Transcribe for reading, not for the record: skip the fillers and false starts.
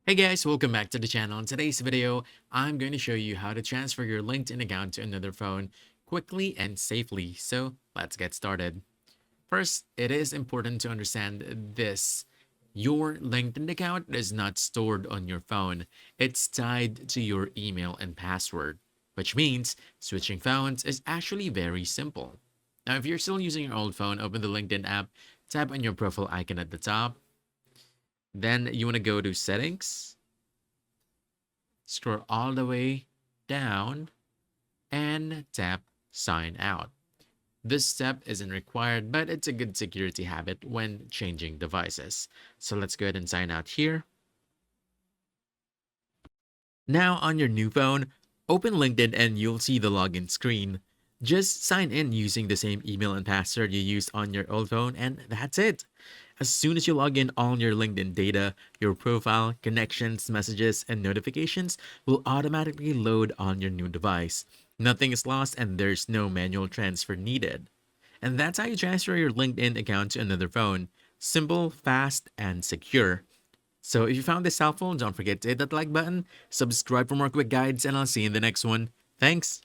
Hey guys, welcome back to the channel. In today's video, I'm going to show you how to transfer your LinkedIn account to another phone quickly and safely. So let's get started. First, it is important to understand this. Your LinkedIn account is not stored on your phone. It's tied to your email and password, which means switching phones is actually very simple. Now, if you're still using your old phone, open the LinkedIn app, tap on your profile icon at the top. Then you want to go to settings, scroll all the way down and tap sign out. This step isn't required, but it's a good security habit when changing devices. So let's go ahead and sign out here. Now on your new phone, open LinkedIn and you'll see the login screen. Just sign in using the same email and password you used on your old phone, and that's it. As soon as you log in, all your LinkedIn data, your profile, connections, messages, and notifications will automatically load on your new device. Nothing is lost and there's no manual transfer needed. And that's how you transfer your LinkedIn account to another phone. Simple, fast, and secure. So if you found this helpful, don't forget to hit that like button, subscribe for more quick guides, and I'll see you in the next one. Thanks!